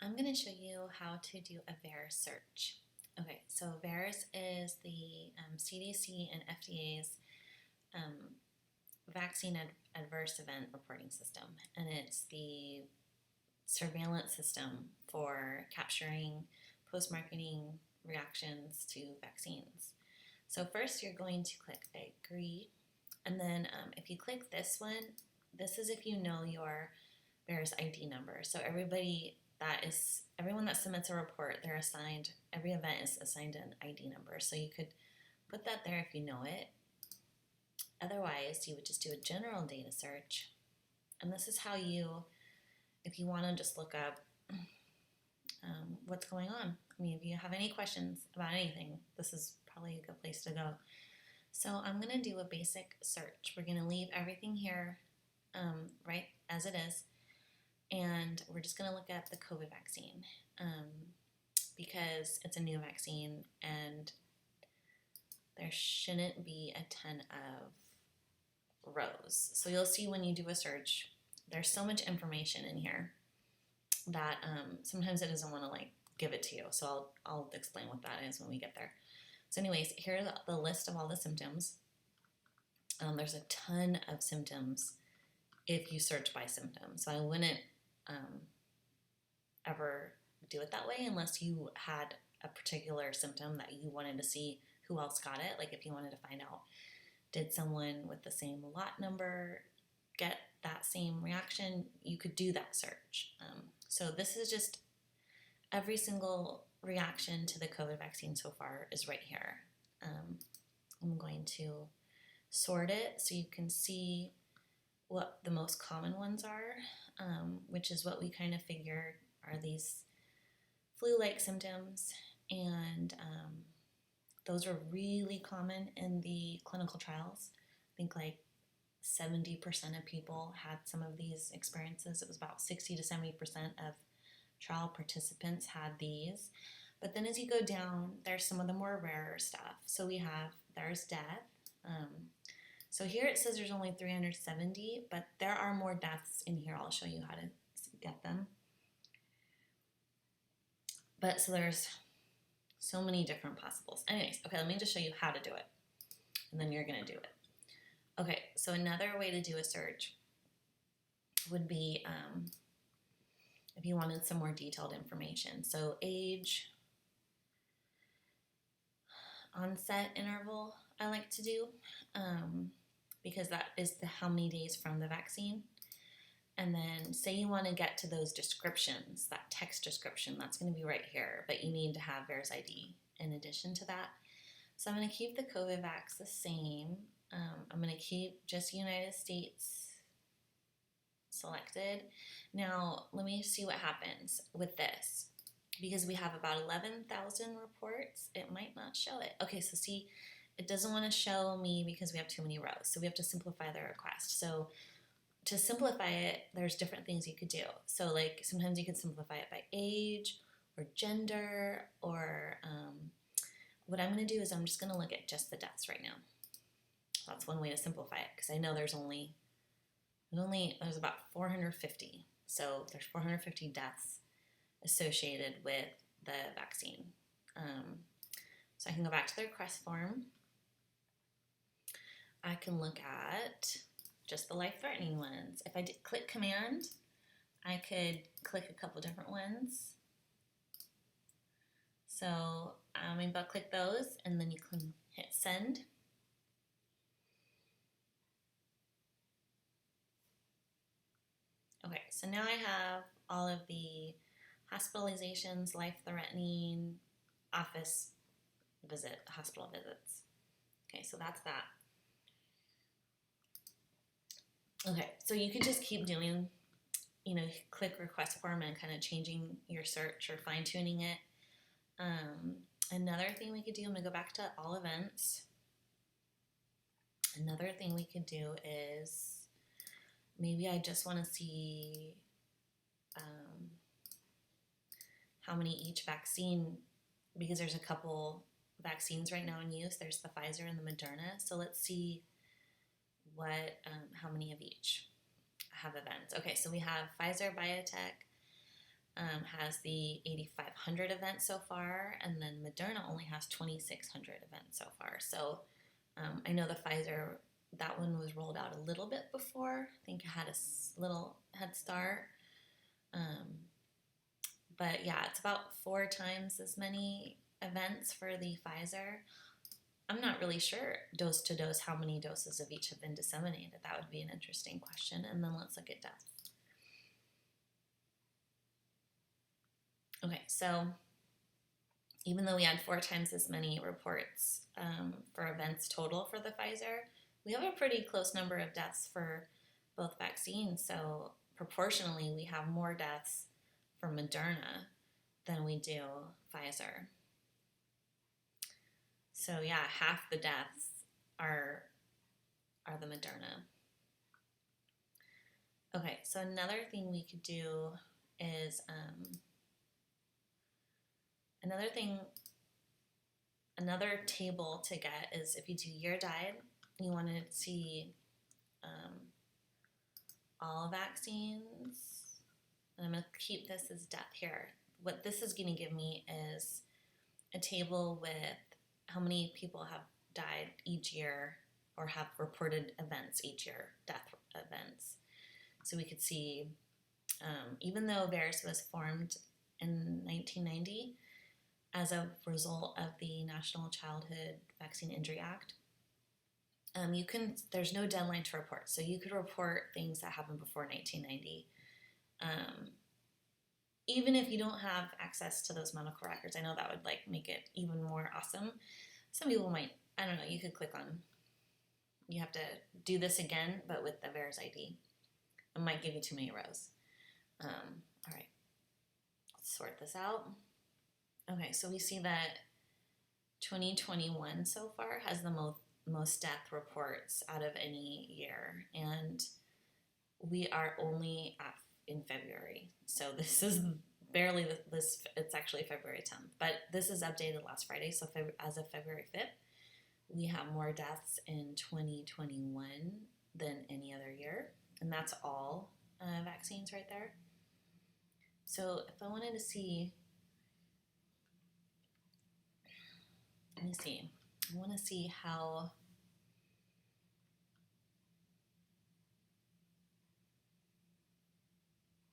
I'm going to show you how to do a VAERS search. Okay, so VAERS is the CDC and FDA's vaccine adverse event reporting system, and it's the surveillance system for capturing post-marketing reactions to vaccines. So first you're going to click agree, and then if you click this one, this is if you know your VAERS ID number. So everyone that submits a report, every event is assigned an ID number. So you could put that there if you know it. Otherwise, you would just do a general data search. And this is how if you want to just look up what's going on. I mean, if you have any questions about anything, this is probably a good place to go. So I'm going to do a basic search. We're going to leave everything here right as it is. And we're just going to look at the COVID vaccine because it's a new vaccine and there shouldn't be a ton of rows. So you'll see when you do a search, there's so much information in here that sometimes it doesn't want to give it to you. So I'll explain what that is when we get there. So anyways, here's the list of all the symptoms. There's a ton of symptoms if you search by symptoms. So I wouldn't ever do it that way unless you had a particular symptom that you wanted to see who else got it. Like if you wanted to find out, did someone with the same lot number get that same reaction, you could do that search. So this is just every single reaction to the COVID vaccine so far is right here. I'm going to sort it so you can see what the most common ones are, which is what we kind of figured are these flu-like symptoms, and those are really common in the clinical trials. I think like 70% of people had some of these experiences. It was about 60 to 70% of trial participants had these. But then as you go down, there's some of the more rarer stuff. So there's death. So here it says there's only 370, but there are more deaths in here. I'll show you how to get them. But so there's so many different possibles. Anyways, okay, let me just show you how to do it. And then you're going to do it. Okay, so another way to do a search would be if you wanted some more detailed information. So age, onset interval I like to do because that is how many days from the vaccine. And then say you want to get to those descriptions, that text description, that's going to be right here, but you need to have VAERS ID in addition to that. So I'm going to keep the COVID vax the same. I'm going to keep just United States selected. Now, let me see what happens with this. Because we have about 11,000 reports, it might not show it. Okay, so see, it doesn't want to show me because we have too many rows. So we have to simplify the request. So to simplify it, there's different things you could do. So like sometimes you could simplify it by age or gender, or what I'm going to do is I'm just going to look at just the deaths right now. That's one way to simplify it because I know there's about 450. So there's 450 deaths associated with the vaccine. So I can go back to the request form. I can look at just the life-threatening ones. If I did click command, I could click a couple different ones. So maybe I'll click those and then you can hit send. Okay, so now I have all of the hospitalizations, life-threatening, office visit, hospital visits. Okay, so that's that. Okay, so you could just keep doing, click request form and kind of changing your search or fine-tuning it. Another thing we could do, I'm going to go back to all events. Another thing we could do is maybe I just want to see how many each vaccine, because there's a couple vaccines right now in use. There's the Pfizer and the Moderna. So let's see how many of each have events. Okay, so we have Pfizer, BioNTech, has the 8,500 events so far, and then Moderna only has 2,600 events so far. So I know the Pfizer, that one was rolled out a little bit before. I think it had a little head start. But yeah, it's about 4 times as many events for the Pfizer. I'm not really sure dose to dose how many doses of each have been disseminated. That would be an interesting question. And then let's look at deaths. Okay, so even though we had 4 times as many reports for events total for the Pfizer, we have a pretty close number of deaths for both vaccines. So proportionally, we have more deaths for Moderna than we do Pfizer. So yeah, half the deaths are the Moderna. Okay, so another thing we could do is another table to get is if you do year died, you want to see all vaccines. And I'm going to keep this as death here. What this is going to give me is a table with how many people have died each year or have reported events each year, death events. So we could see, even though VAERS was formed in 1990 as a result of the National Childhood Vaccine Injury Act, there's no deadline to report. So you could report things that happened before 1990. Even if you don't have access to those medical records, I know that would make it even more awesome. Some people might, I don't know, you could click on, you have to do this again, but with the VAERS ID. It might give you too many rows. All right, let's sort this out. Okay, so we see that 2021 so far has the most death reports out of any year, and we are only in February. So this is barely this. It's actually February 10th, but this is updated last Friday. So as of February 5th, we have more deaths in 2021 than any other year, and that's all vaccines right there. So if I wanted to see, let me see. I want to see how.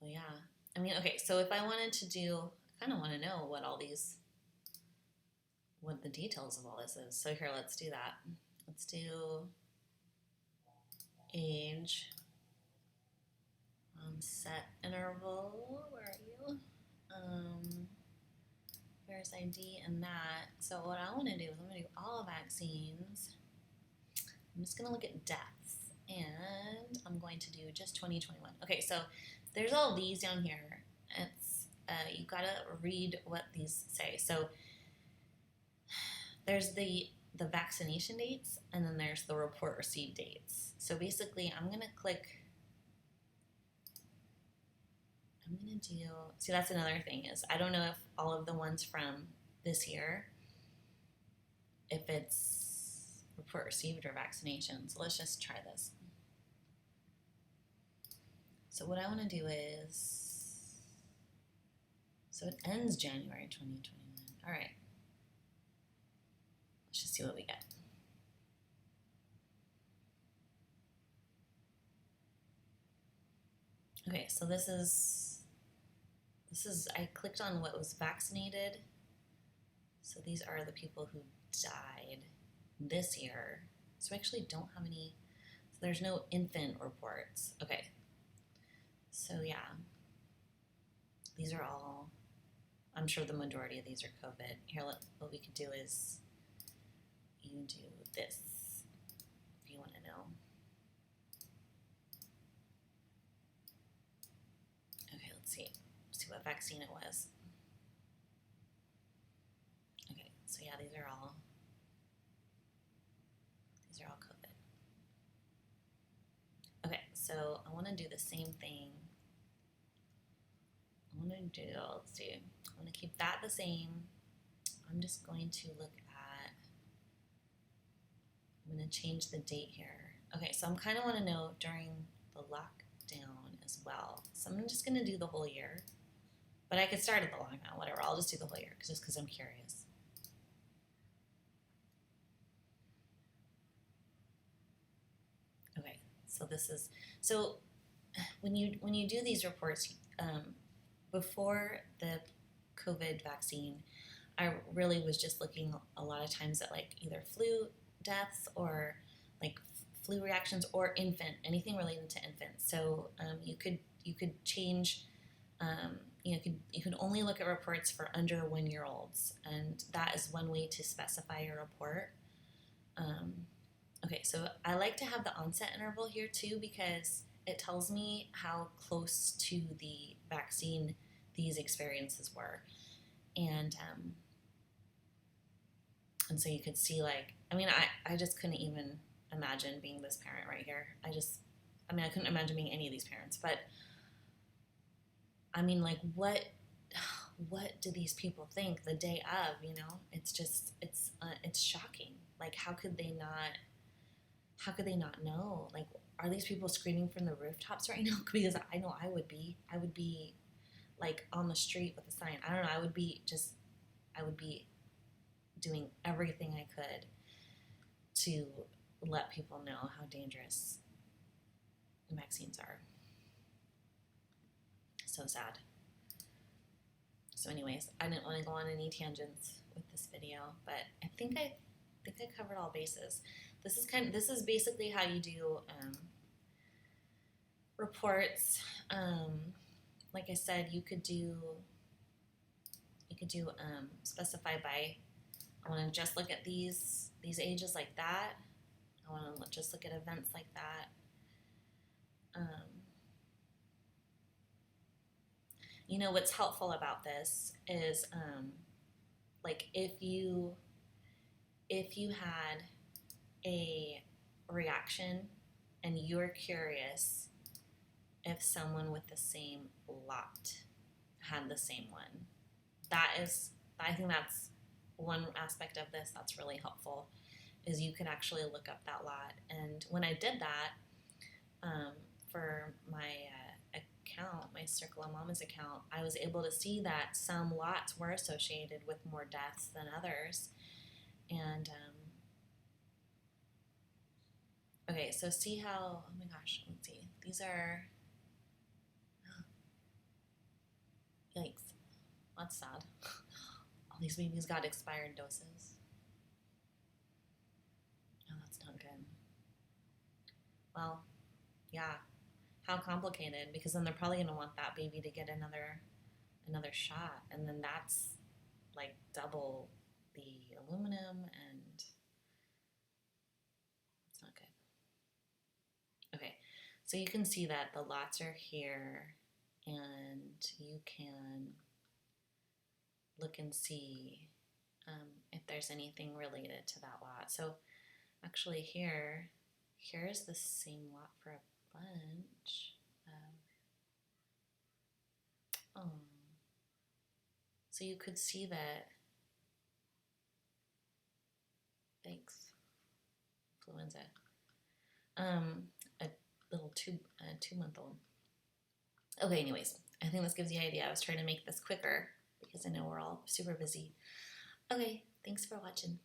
Well, yeah. I mean, okay, so if I wanted to do, I kind of want to know what the details of all this is. So here, let's do that. Let's do age, set interval, where are you? VAERS ID and that. So what I want to do is I'm going to do all vaccines. I'm just going to look at deaths, and I'm going to do just 2021. Okay, so there's all these down here. It's you gotta read what these say. So there's the vaccination dates, and then there's the report received dates. So basically, I'm gonna do. See, that's another thing is I don't know if all of the ones from this year, if it's report received or vaccination. So let's just try this. So what I want to do is, so it ends January 2021. All right. Let's just see what we get. Okay, so this is, I clicked on what was vaccinated. So these are the people who died this year. So I actually don't have any, so there's no infant reports. Okay. So yeah, these are all, I'm sure the majority of these are COVID. Here, what we could do is you do this if you want to know. Okay, let's see what vaccine it was. Okay, so yeah, these are all COVID. Okay, so I want to do the same thing. Let's see, I'm going to keep that the same. I'm just going to look at, I'm going to change the date here. Okay, so I kind of want to know during the lockdown as well. So I'm just going to do the whole year, But I could start at the long count, whatever. I'll just do the whole year just because I'm curious. Okay, so this is so when you do these reports before the COVID vaccine, I really was just looking a lot of times at like either flu deaths or like flu reactions or anything related to infants. So you could change. You can only look at reports for under 1 year olds, and that is one way to specify your report. Okay, so I like to have the onset interval here too because it tells me how close to the vaccine these experiences were, and so you could see like I just couldn't even imagine being this parent right here. I couldn't imagine being any of these parents, but like what do these people think the day of? It's shocking. Like how could they not know? Like, are these people screaming from the rooftops right now? Because I know I would be like on the street with a sign. I don't know. I would be doing everything I could to let people know how dangerous vaccines are. So sad. So anyways, I didn't want to go on any tangents with this video, but I think I covered all bases. This is basically how you do reports. Like I said, you could do specify by, I want to just look at these ages like that. I want to just look at events like that. What's helpful about this is like if you had a reaction and you're curious if someone with the same lot had the same one. I think that's one aspect of this that's really helpful, is you can actually look up that lot. And when I did that for my account, my Circle of Mamas account, I was able to see that some lots were associated with more deaths than others. And okay, so see how, oh my gosh, let's see. These are, yikes, that's sad. All these babies got expired doses. Oh, that's not good. Well, yeah, how complicated, because then they're probably going to want that baby to get another shot, and then that's like double the aluminum, and it's not good. Okay, so you can see that the lots are here, and you can look and see if there's anything related to that lot. So actually here's the same lot for a bunch. So you could see that, thanks, influenza, a little 2-month-old. Okay, anyways, I think this gives you an idea. I was trying to make this quicker because I know we're all super busy. Okay, thanks for watching.